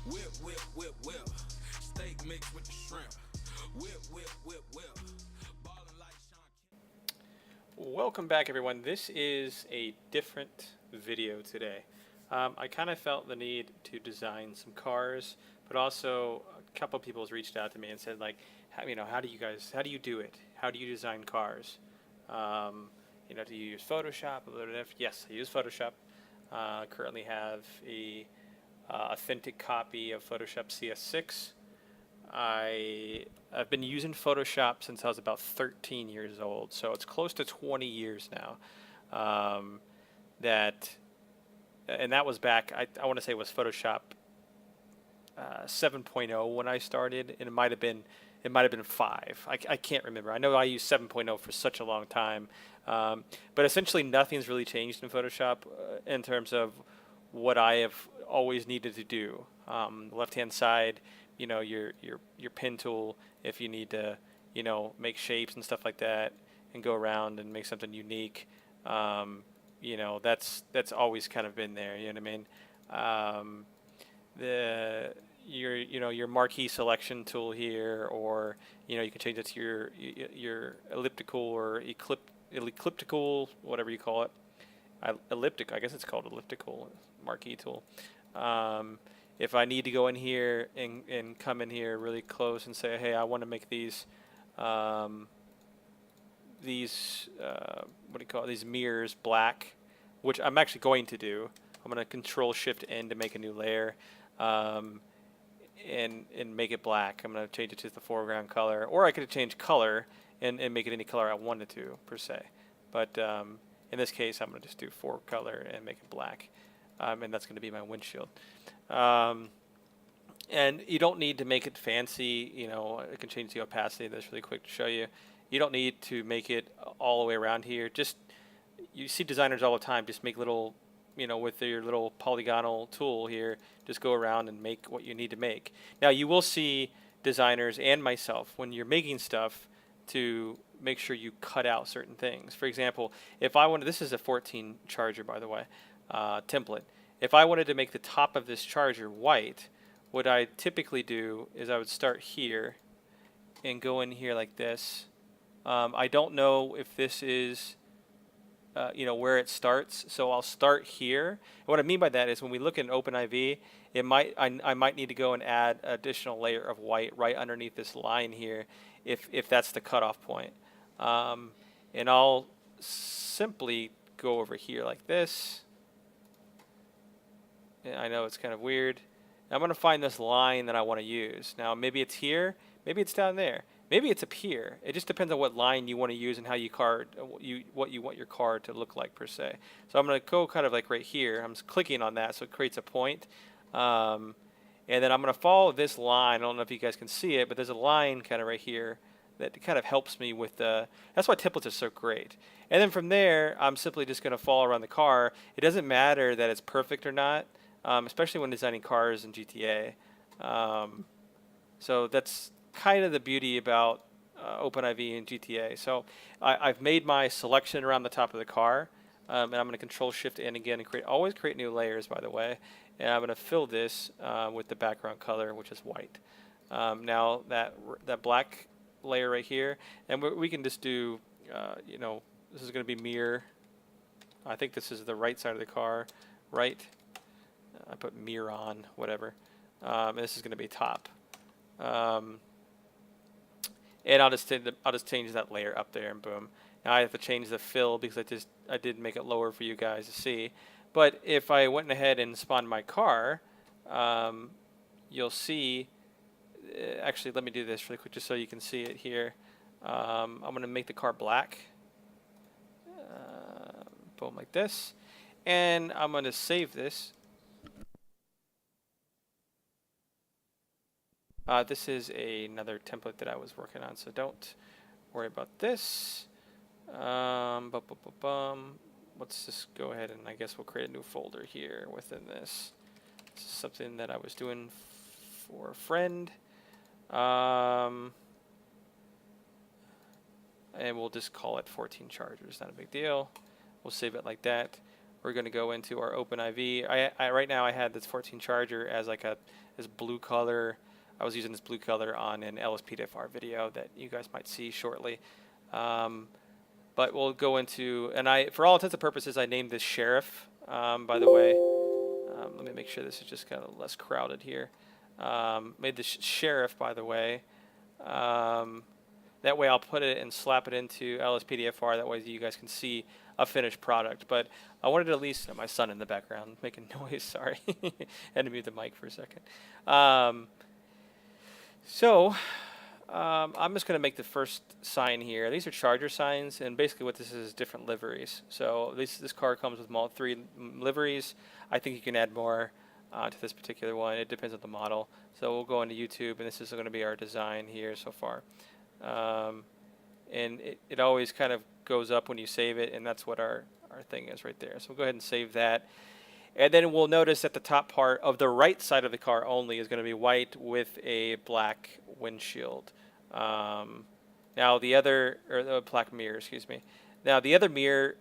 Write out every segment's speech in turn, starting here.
Whip, whip, whip, whip. Steak mixed with the shrimp. Whip, whip, whip, whip. Ballin' like Sean. Welcome back, everyone. This is a different video today. I kind of felt the need to design some cars, but also a couple people has reached out to me and said, like, how do you do it? How do you design cars? Do you use Photoshop? Yes, I use Photoshop. Currently have a authentic copy of Photoshop CS6. I've been using Photoshop since I was about 13 years old, so it's close to 20 years now. That and that was back. I want to say it was Photoshop 7.0 when I started, and it might have been 5. I can't remember. I know I used 7.0 for such a long time, but essentially nothing's really changed in Photoshop in terms of what I have always needed to do. Left hand side, your pen tool if you need to, make shapes and stuff like that, and go around and make something unique. That's always kind of been there. You know what I mean? Your marquee selection tool here, or you can change it to your elliptical or elliptical, whatever you call it. Elliptic, I guess it's called elliptical marquee tool. If I need to go in here and come in here really close and say, hey, I want to make these what do you call it? These mirrors black, which I'm actually going to do. I'm going to Control Shift N to make a new layer, and make it black. I'm going to change it to the foreground color, or I could change color and make it any color I wanted to per se. But in this case, I'm going to just do 4-color and make it black, and that's going to be my windshield. And you don't need to make it fancy. I can change the opacity. That's really quick to show you. You don't need to make it all the way around here. Just, you see designers all the time just make little, with your little polygonal tool here, just go around and make what you need to make. Now, you will see designers and myself, when you're making stuff, to make sure you cut out certain things. For example, if I wanted, this is a 14 charger, by the way, template. If I wanted to make the top of this charger white, what I typically do is I would start here and go in here like this. I don't know if this is where it starts, so I'll start here. And what I mean by that is when we look at an OpenIV, I might need to go and add an additional layer of white right underneath this line here, if that's the cutoff point. And I'll simply go over here like this. And I know it's kind of weird. I'm going to find this line that I want to use. Now, maybe it's here, maybe it's down there. Maybe it's up here. It just depends on what line you want to use and how what you want your car to look like per se. So I'm going to go kind of like right here. I'm just clicking on that so it creates a point. And then I'm going to follow this line. I don't know if you guys can see it, but there's a line kind of right here that kind of helps me with that's why templates are so great. And then from there, I'm simply just going to follow around the car. It doesn't matter that it's perfect or not, especially when designing cars in GTA. So that's kind of the beauty about OpenIV and GTA. So I've made my selection around the top of the car, and I'm going to Control Shift N again and always create new layers, by the way. And I'm going to fill this with the background color, which is white. Now that black layer right here, and we can just do, this is going to be mirror. I think this is the right side of the car, right? I put mirror on, whatever. And this is going to be top. And I'll just change that layer up there, and boom. Now I have to change the fill because I did make it lower for you guys to see. But if I went ahead and spawned my car, you'll see. Actually, let me do this really quick just so you can see it here. I'm going to make the car black. Boom, like this. And I'm going to save this. This is another template that I was working on, so don't worry about this. Let's just go ahead and I guess we'll create a new folder here within this. This is something that I was doing for a friend. And we'll just call it 14 chargers, not a big deal. We'll save it like that. We're going to go into our OpenIV. Right now I had this 14 charger as like this blue color. I was using this blue color on an LSPDFR video that you guys might see shortly. But we'll go into, and for all intents and purposes, I named this Sheriff, by the way. Let me make sure this is just kind of less crowded here. Made this Sheriff, by the way. That way I'll put it and slap it into LSPDFR. That way you guys can see a finished product. But I wanted to at least, my son in the background making noise, sorry. Had to mute the mic for a second. I'm just going to make the first sign here. These are charger signs, and basically what this is different liveries. So this car comes with 3 liveries. I think you can add more to this particular one. It depends on the model. So we'll go into YouTube, and this is going to be our design here so far. And it always kind of goes up when you save it, and that's what our thing is right there. So we'll go ahead and save that. And then we'll notice that the top part of the right side of the car only is going to be white with a black windshield. Now the other, or the black mirror, excuse me. Now the other mirror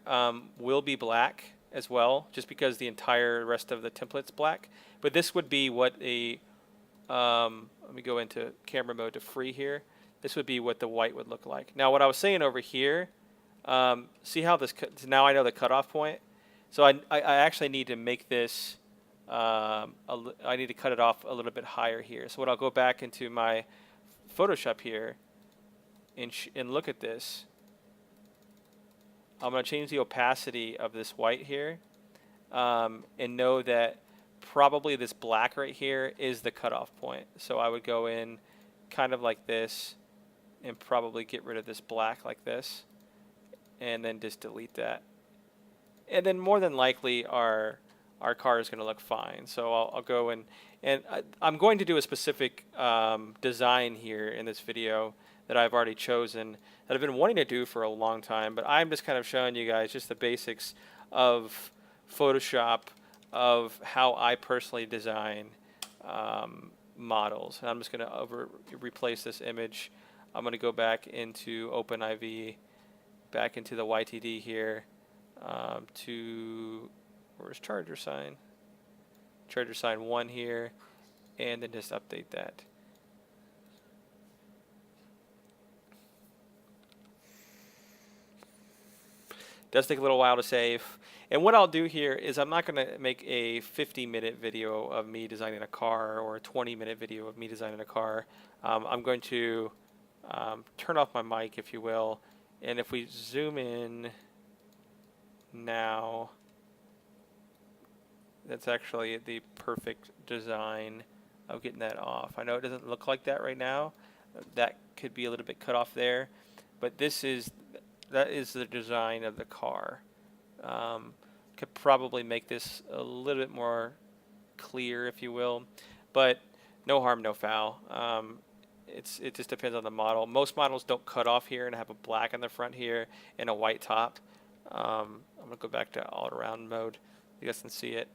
will be black as well, just because the entire rest of the template's black. But this would be what let me go into camera mode to free here. This would be what the white would look like. Now what I was saying over here, see how this, now I know the cutoff point. So I actually need to make this, I need to cut it off a little bit higher here. So what I'll go back into my Photoshop here and look at this. I'm going to change the opacity of this white here and know that probably this black right here is the cutoff point. So I would go in kind of like this and probably get rid of this black like this and then just delete that. And then more than likely our car is going to look fine. So I'll go and I'm going to do a specific design here in this video that I've already chosen that I've been wanting to do for a long time. But I'm just kind of showing you guys just the basics of Photoshop, of how I personally design models. And I'm just going to replace this image. I'm going to go back into OpenIV, back into the YTD here. To, where's charger sign? Charger sign 1 here, and then just update that. Does take a little while to save. And what I'll do here is I'm not going to make a 50-minute video of me designing a car or a 20-minute video of me designing a car. I'm going to turn off my mic, if you will, and if we zoom in now, that's actually the perfect design of getting that off. I know it doesn't look like that right now. That could be a little bit cut off there, but that is the design of the car. Could probably make this a little bit more clear, if you will, but no harm, no foul. It just depends on the model. Most models don't cut off here and have a black on the front here and a white top. I'm gonna go back to all around mode. You guys can see it.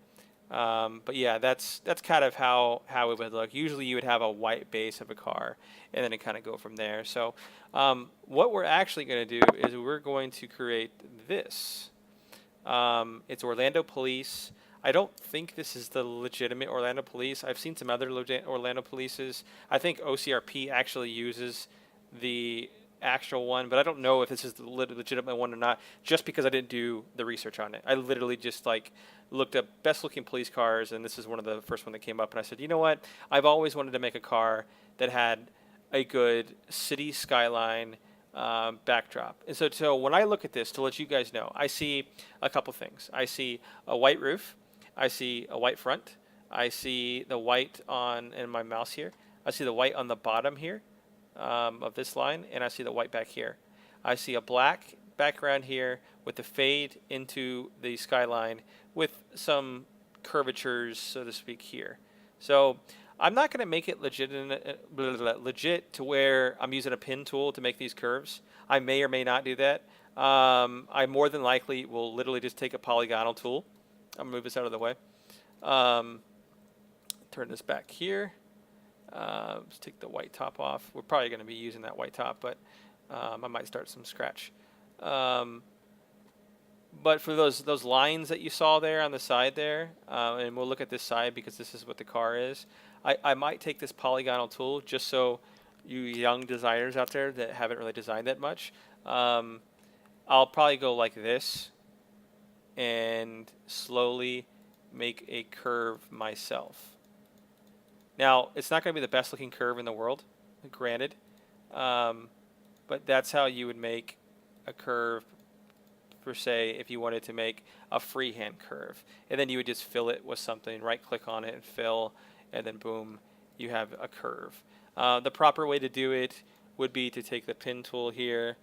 But yeah, that's kind of how it would look. Usually you would have a white base of a car and then it kind of go from there. So what we're actually going to do is we're going to create this. It's Orlando Police. I don't think this is the legitimate Orlando Police. I've seen some other Orlando Polices. I think OCRP actually uses the actual one, but I don't know if this is the legitimate one or not, just because I didn't do the research on it. I literally just looked up best looking police cars, and this is one of the first one that came up, and I said, you know what, I've always wanted to make a car that had a good city skyline backdrop. And so when I look at this, to let you guys know, I see a couple things. I see a white roof, I see a white front, I see the white in my mouse here, I see the white on the bottom here of this line, and I see the white back here. I see a black background here with the fade into the skyline with some curvatures, so to speak, here. So I'm not going to make it legit to where I'm using a pen tool to make these curves. I may or may not do that. I more than likely will literally just take a polygonal tool. I'm going to move this out of the way. Turn this back here. Let's take the white top off. We're probably going to be using that white top, but I might start from scratch. But for those lines that you saw there on the side there, and we'll look at this side because this is what the car is, I might take this polygonal tool just so you young designers out there that haven't really designed that much, I'll probably go like this and slowly make a curve myself. Now, it's not going to be the best looking curve in the world, granted, but that's how you would make a curve per se if you wanted to make a freehand curve. And then you would just fill it with something, right click on it and fill, and then boom, you have a curve. The proper way to do it would be to take the pen tool here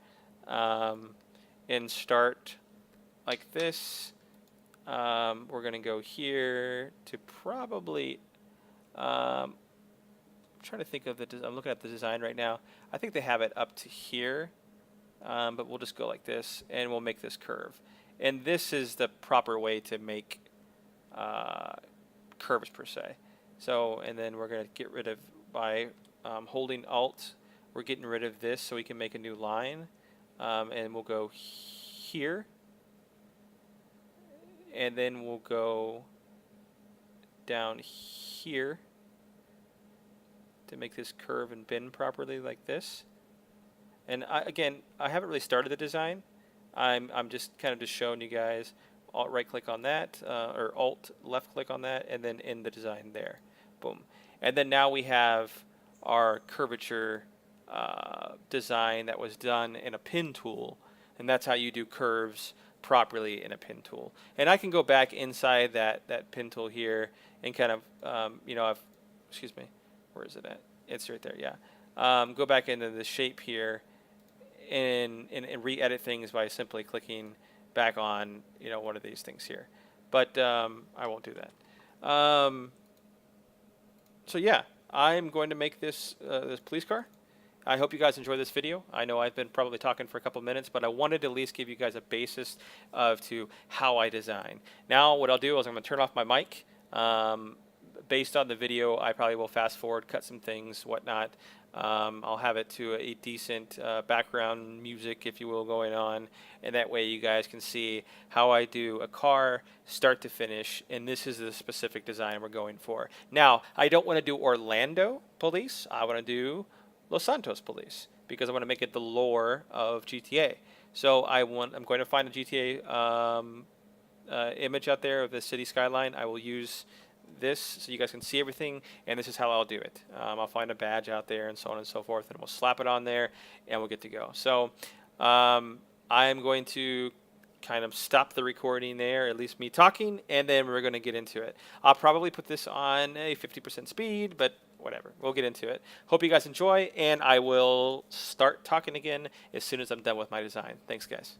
and start like this. We're going to go here to probably, I'm trying to think of I'm looking at the design right now. I think they have it up to here, but we'll just go like this and we'll make this curve. And this is the proper way to make curves per se. So, and then we're going to get rid of, by holding Alt, we're getting rid of this so we can make a new line. And we'll go here. And then we'll go down here to make this curve and bend properly like this. And again, I haven't really started the design. I'm just kind of just showing you guys. Alt right click on that, or Alt left click on that, and then in the design there. Boom. And then now we have our curvature design that was done in a pen tool, and that's how you do curves properly in a pen tool. And I can go back inside that pen tool here and kind of, you know, excuse me, where is it at? It's right there, yeah. Go back into the shape here and re-edit things by simply clicking back on, you know, one of these things here. But I won't do that. So yeah, I'm going to make this this police car. I hope you guys enjoy this video. I know I've been probably talking for a couple minutes, but I wanted to at least give you guys a basis to how I design. Now what I'll do is I'm going to turn off my mic. Based on the video, I probably will fast forward, cut some things, whatnot. I'll have it to a decent background music, if you will, going on, and that way you guys can see how I do a car start to finish, and this is the specific design we're going for. Now, I don't want to do Orlando Police. I want to do Los Santos Police because I want to make it the lore of GTA. So I'm going to find a GTA image out there of the city skyline. I will use this so you guys can see everything, and this is how I'll do it. I'll find a badge out there and so on and so forth, and we'll slap it on there and we'll get to go. So I'm going to kind of stop the recording there, at least me talking, and then we're going to get into it. I'll probably put this on a 50% speed, but whatever, we'll get into it. Hope you guys enjoy, and I will start talking again as soon as I'm done with my design. Thanks, guys.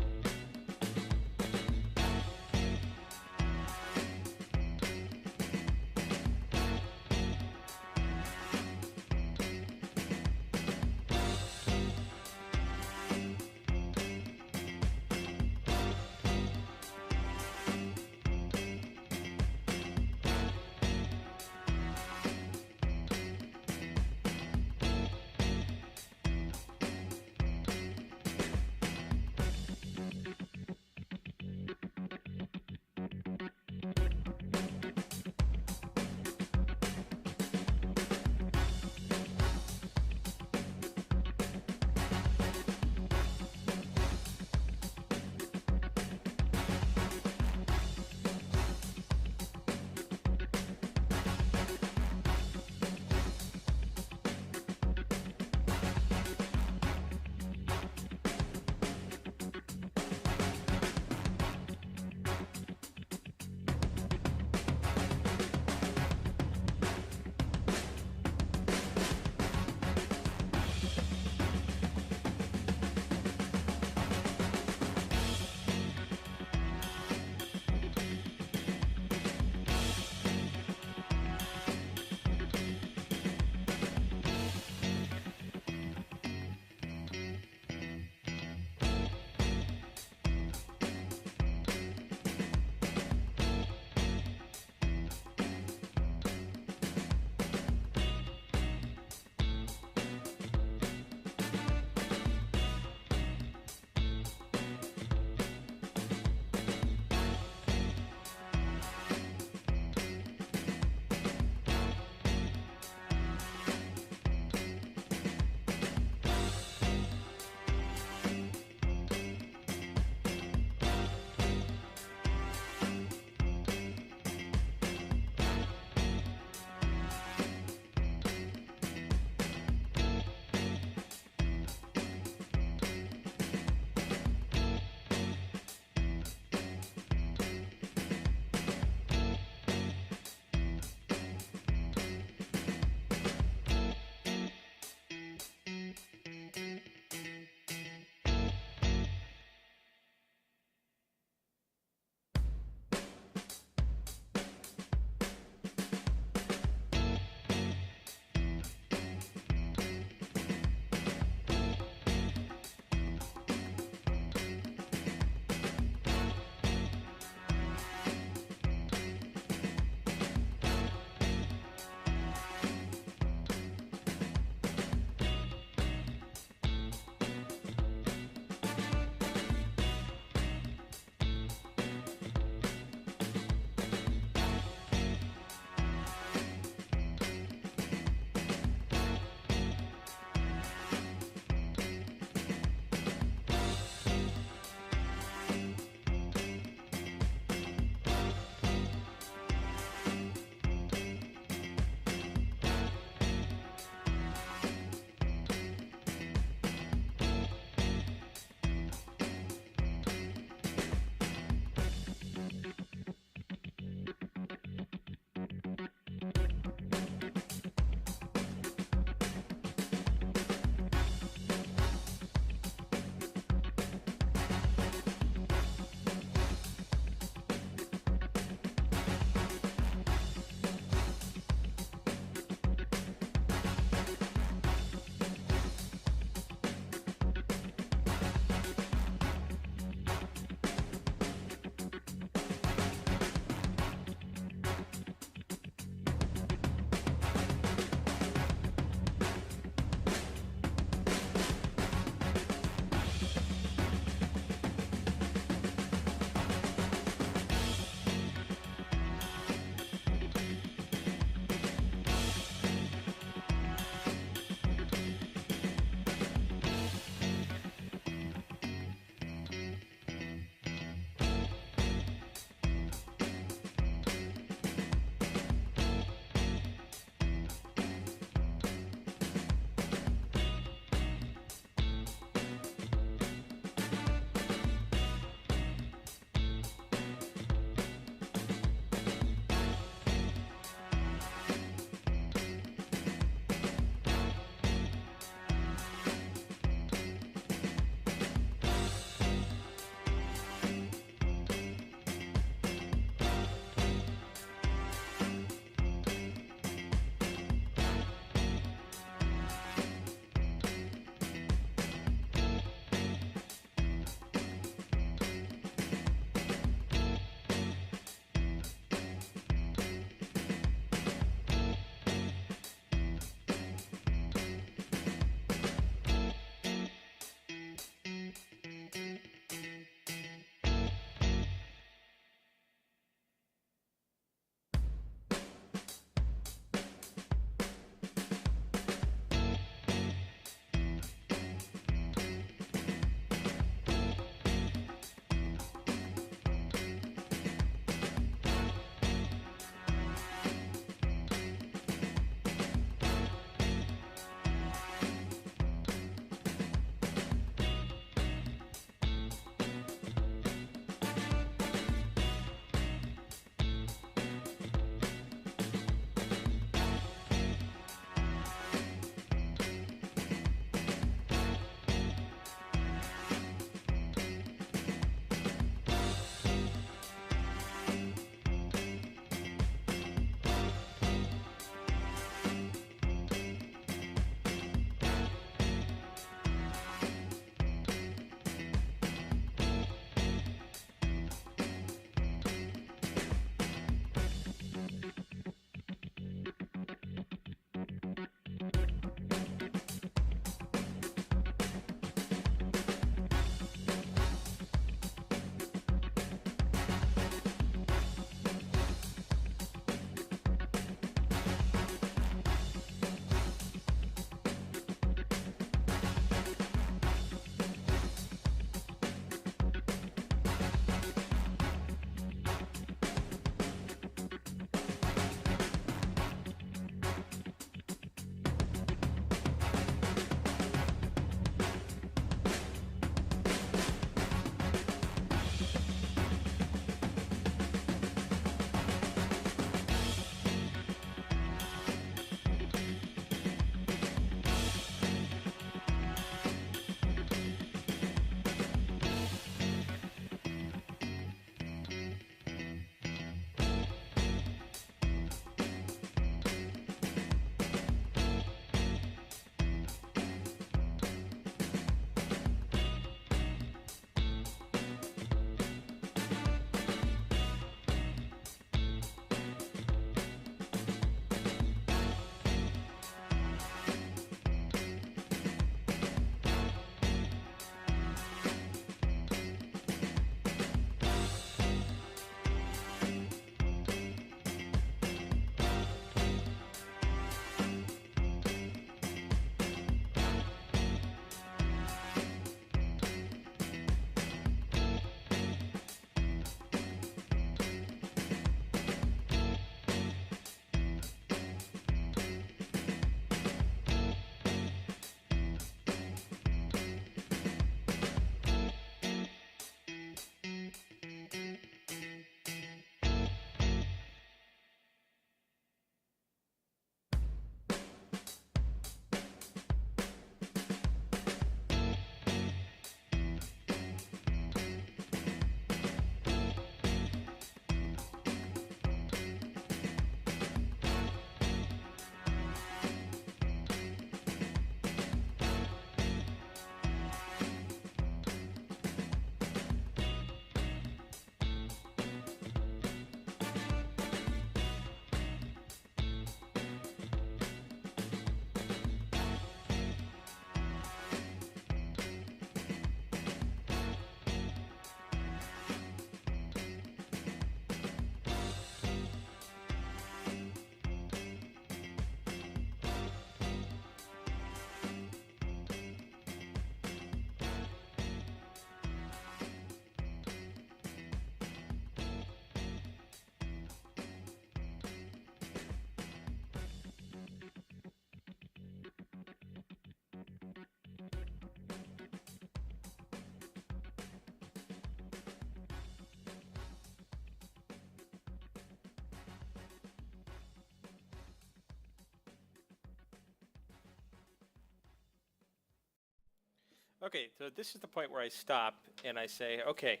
Okay, so this is the point where I stop and I say, okay,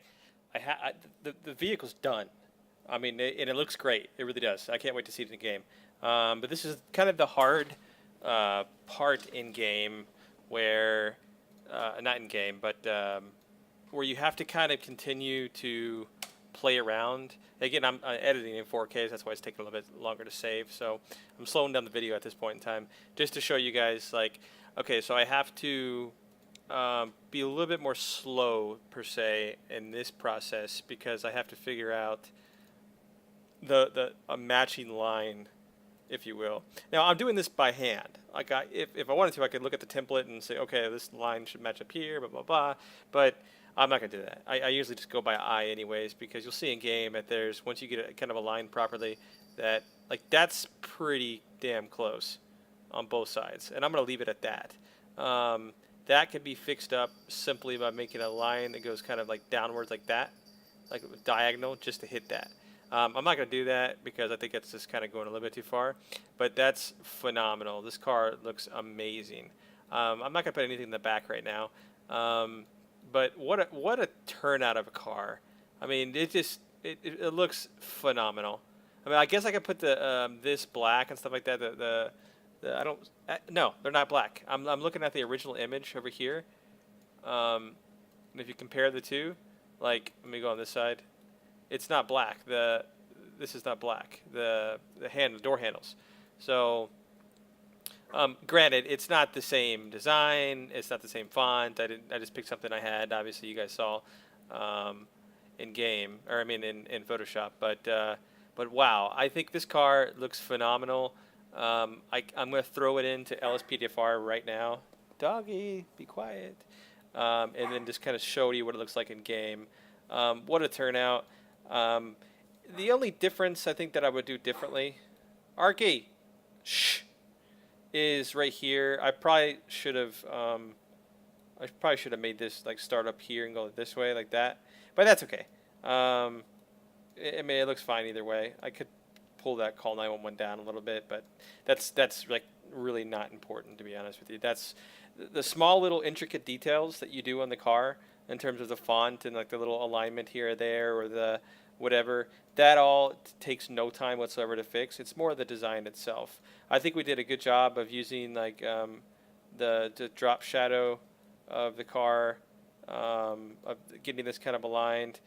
the vehicle's done. I mean, and it looks great. It really does. I can't wait to see it in the game. But this is kind of the hard part in game where, not in game, but where you have to kind of continue to play around. Again, I'm editing in 4K, so that's why it's taking a little bit longer to save. So I'm slowing down the video at this point in time just to show you guys, like, okay, so I have to be a little bit more slow per se in this process because I have to figure out the a matching line, if you will. Now I'm doing this by hand. Like if I wanted to, I could look at the template and say, okay, this line should match up here, blah blah blah. But I'm not gonna do that. I usually just go by eye anyways because you'll see in game that there's once you get it kind of aligned properly, that like that's pretty damn close on both sides, and I'm gonna leave it at that. That can be fixed up simply by making a line that goes kind of like downwards like that, like diagonal, just to hit that. I'm not going to do that because I think it's just kind of going a little bit too far, but that's phenomenal. This car looks amazing. I'm not going to put anything in the back right now, but what a turnout of a car. I mean, it looks phenomenal. I mean, I guess I could put the this black and stuff like that. I don't. No, they're not black. I'm looking at the original image over here. And if you compare the two, like let me go on this side. It's not black. This is not black. The door handles. So, granted, it's not the same design. It's not the same font. I just picked something I had. Obviously, you guys saw in game, or I mean in Photoshop. But wow, I think this car looks phenomenal. I'm going to throw it into LSPDFR right now. Doggy, be quiet. And then just kind of show you what it looks like in game. What a turnout. The only difference I think that I would do differently, Arky, shh, is right here. I probably should have made this like start up here and go this way like that, but that's okay. I mean, it looks fine either way. I could pull that call 911 down a little bit, but that's like really not important, to be honest with you. That's the small little intricate details that you do on the car in terms of the font and like the little alignment here or there or the whatever. That all takes no time whatsoever to fix. It's more the design itself. I think we did a good job of using like the drop shadow of the car, of getting this kind of aligned.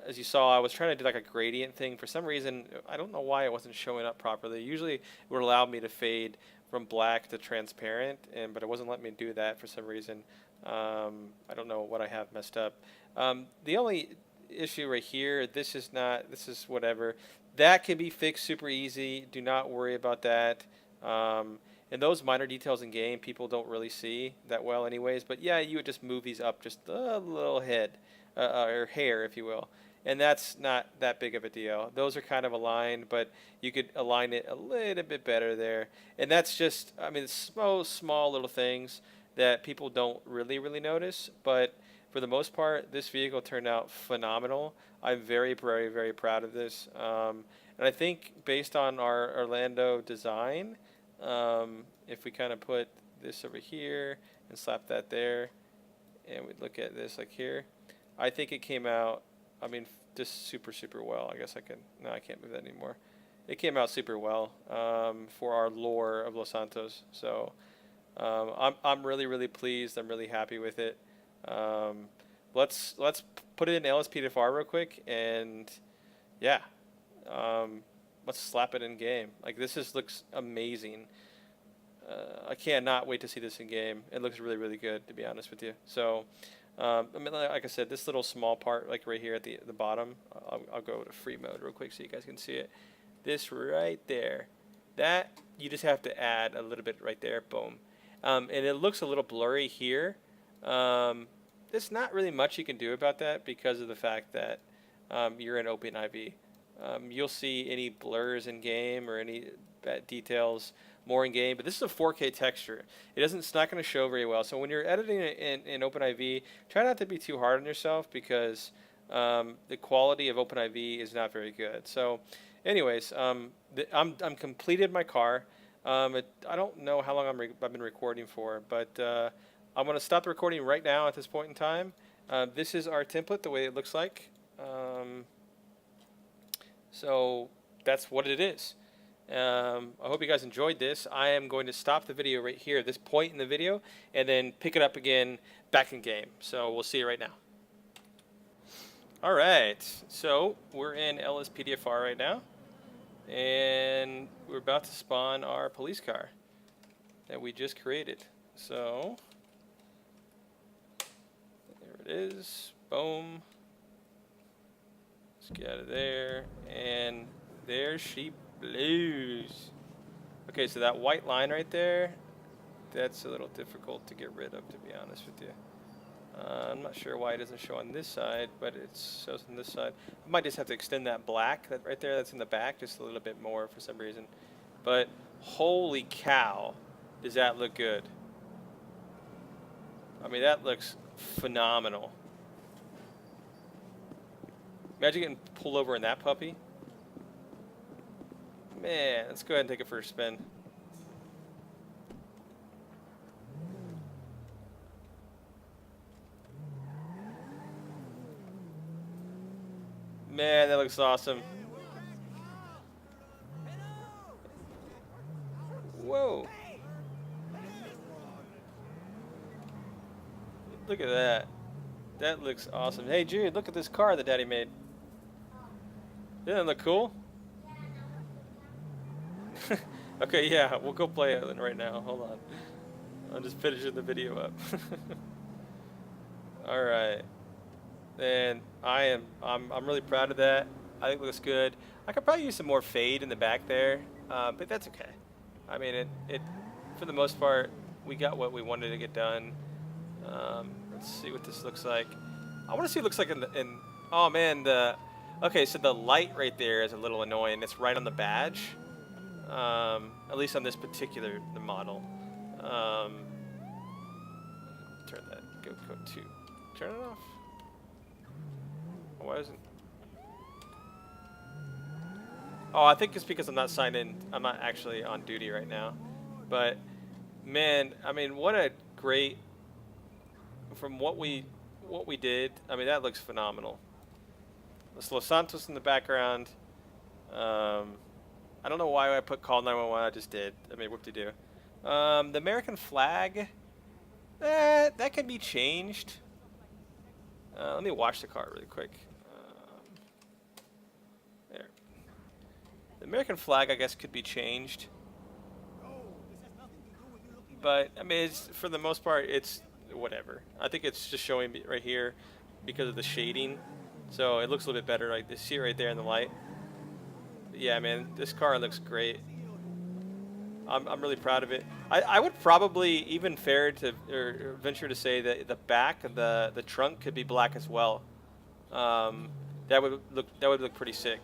As you saw, I was trying to do like a gradient thing. For some reason, I don't know why it wasn't showing up properly. Usually it would allow me to fade from black to transparent, but it wasn't letting me do that for some reason. I don't know what I have messed up. The only issue right here, this is whatever. That can be fixed super easy. Do not worry about that. And those minor details in game, people don't really see that well anyways. But yeah, you would just move these up just a little head, or hair, if you will. And that's not that big of a deal. Those are kind of aligned, but you could align it a little bit better there. And that's just, I mean, small little things that people don't really notice. But for the most part, this vehicle turned out phenomenal. I'm very proud of this. And I think based on our Orlando design, if we kind of put this over here and slap that there, and we look at this like here, I think it came out, I mean, just super well. I guess I can't move that anymore. It came out super well for our lore of Los Santos. So I'm really pleased. I'm really happy with it. Let's put it in LSPDFR real quick, and yeah, let's slap it in game. Like this looks amazing. I cannot wait to see this in game. It looks really good, to be honest with you. So, I mean, like I said, this little small part, like right here at the bottom, I'll go to free mode real quick so you guys can see it. This right there, that you just have to add a little bit right there, boom. And it looks a little blurry here. There's not really much you can do about that because of the fact that you're in OpenIV. You'll see any blurs in game or any bad details more in game, but this is a 4K texture. It's not going to show very well. So when you're editing it in OpenIV, try not to be too hard on yourself because the quality of OpenIV is not very good. So, anyways, I'm completed my car. I don't know how long I've been recording for, but I'm going to stop the recording right now at this point in time. This is our template, the way it looks like. So that's what it is. I hope you guys enjoyed this. I am going to stop the video right here, this point in the video, and then pick it up again back in game. So we'll see you right now. All right, so we're in LSPDFR right now, and we're about to spawn our police car that we just created. So there it is. Boom. Let's get out of there, and there she blows. Okay, so that white line right there, that's a little difficult to get rid of, to be honest with you. I'm not sure why it doesn't show on this side, but it shows on this side. I might just have to extend that black that right there that's in the back just a little bit more for some reason. But holy cow, does that look good. I mean, that looks phenomenal. Imagine getting pulled over in that puppy. Man, let's go ahead and take it for a spin. Man, that looks awesome. Whoa. Look at that. That looks awesome. Hey, Jude, look at this car that Daddy made. Doesn't that look cool? Okay, yeah, we'll go play it right now. Hold on. I'm just finishing the video up. All right. And I'm really proud of that. I think it looks good. I could probably use some more fade in the back there, but that's okay. I mean, it for the most part, we got what we wanted to get done. Let's see what this looks like. I want to see what it looks like in oh man, okay, so the light right there is a little annoying. It's right on the badge, at least on this particular model. Turn that, go to, turn it off. Why isn't? Oh, I think it's because I'm not signed in. I'm not actually on duty right now. But man, I mean, what a great, from what we did. I mean, that looks phenomenal. There's Los Santos in the background. I don't know why I put call 911. I just did. I mean, whoop-de-doo. The American flag, that can be changed. Let me wash the car really quick. There. The American flag, I guess, could be changed. But, I mean, it's, for the most part, it's whatever. I think it's just showing me right here because of the shading. So it looks a little bit better. Like, you see it right there in the light. But yeah, man, this car looks great. I'm really proud of it. I would probably even venture to say that the back of the trunk could be black as well. That would look pretty sick.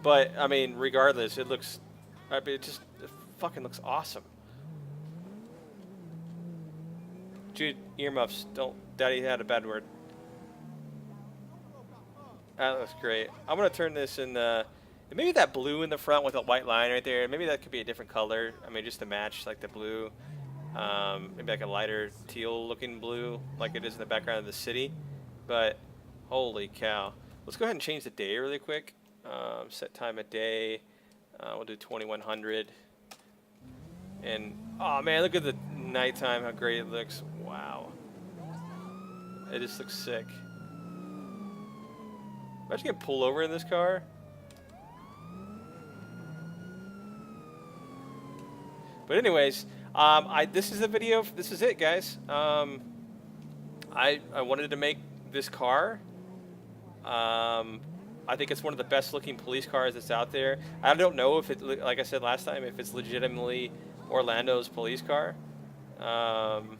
But I mean, regardless, it looks. I mean, it fucking looks awesome. Dude, earmuffs. Don't. Daddy had a bad word. That looks great. I'm gonna turn this in. Maybe that blue in the front with a white line right there. Maybe that could be a different color. I mean, just to match like the blue. Maybe like a lighter teal looking blue like it is in the background of the city. But holy cow. Let's go ahead and change the day really quick. Set time of day. We'll do 2100. And oh man, look at the nighttime, how great it looks. Wow. It just looks sick. Imagine getting pulled over in this car. But anyways, this is the video. This is it, guys. I wanted to make this car. I think it's one of the best looking police cars that's out there. I don't know if it, like I said last time, if it's legitimately Orlando's police car. I'm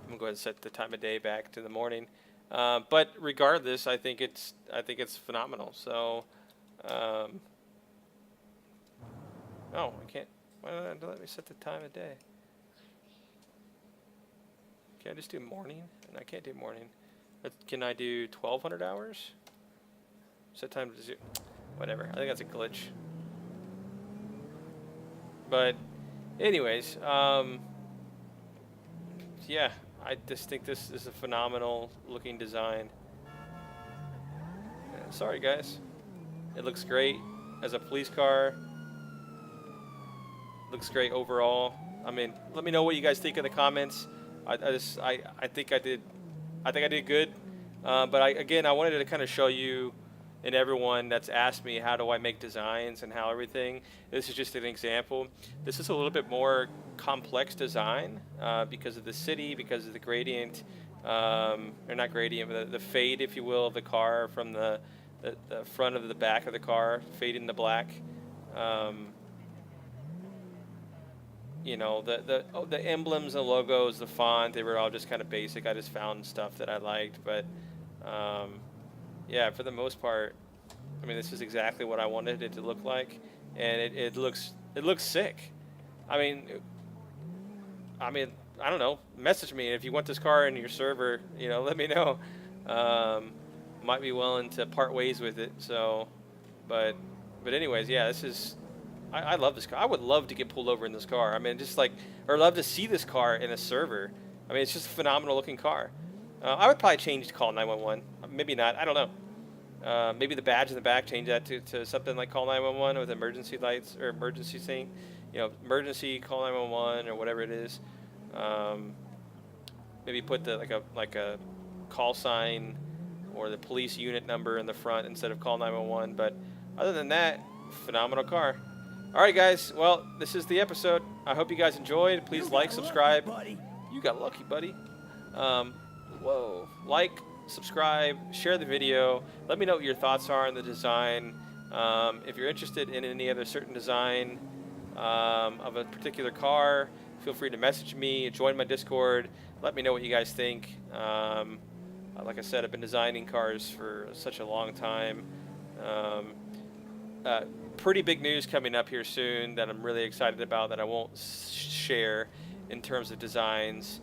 gonna go ahead and set the time of day back to the morning. But regardless, I think it's phenomenal. So, oh, I can't. Why don't let me set the time of day? Can I just do morning? And I can't do morning. But can I do 1200 hours? Set time to zero. Whatever. I think that's a glitch. But Anyways, yeah, I just think this is a phenomenal looking design. Sorry, guys. It looks great as a police car. Looks great overall. I mean, let me know what you guys think in the comments. I think I did good. But again, I wanted to kind of show you and everyone that's asked me how do I make designs and how everything. This is just an example. This is a little bit more complex design because of the city, because of the gradient, or not gradient, but the fade, if you will, of the car from the front of the back of the car, fade into black. Um, you know, the emblems, the logos, the font, they were all just kind of basic. I just found stuff that I liked, but yeah, for the most part, I mean, this is exactly what I wanted it to look like, and it looks sick. I mean, I don't know. Message me if you want this car in your server. You know, let me know. Might be willing to part ways with it. So, but anyways, yeah, this is. I love this car. I would love to get pulled over in this car. I mean, just like, or love to see this car in a server. I mean, it's just a phenomenal looking car. I would probably change to call 911. Maybe not. I don't know. Maybe the badge in the back, change that to something like call 911 with emergency lights or emergency thing. You know, emergency call 911 or whatever it is. Maybe put the like a call sign or the police unit number in the front instead of call 911. But other than that, phenomenal car. All right, guys. Well, this is the episode. I hope you guys enjoyed. Please like, subscribe. You got lucky, buddy. Whoa. Like, subscribe, share the video. Let me know what your thoughts are on the design. If you're interested in any other certain design of a particular car, feel free to message me, join my Discord. Let me know what you guys think. Like I said, I've been designing cars for such a long time. Pretty big news coming up here soon that I'm really excited about that I won't share in terms of designs.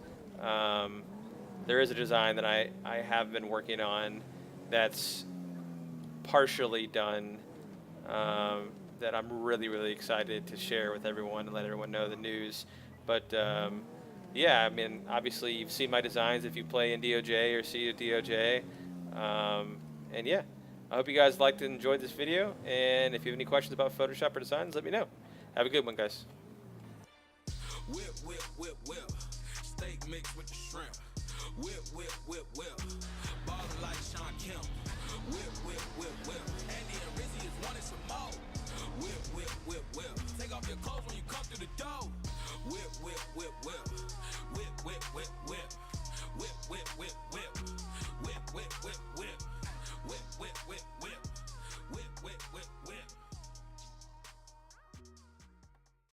There is a design that I have been working on that's partially done that I'm really excited to share with everyone and let everyone know the news. But yeah, I mean, obviously you've seen my designs if you play in DOJ or see a DOJ. And yeah, I hope you guys liked and enjoyed this video. And if you have any questions about Photoshop or designs, let me know. Have a good one, guys. Whip, steak mixed with the shrimp. Whip. Ballin' like Sean Kemp. Whip. Andy and Rizzy is wanting some more. Whip.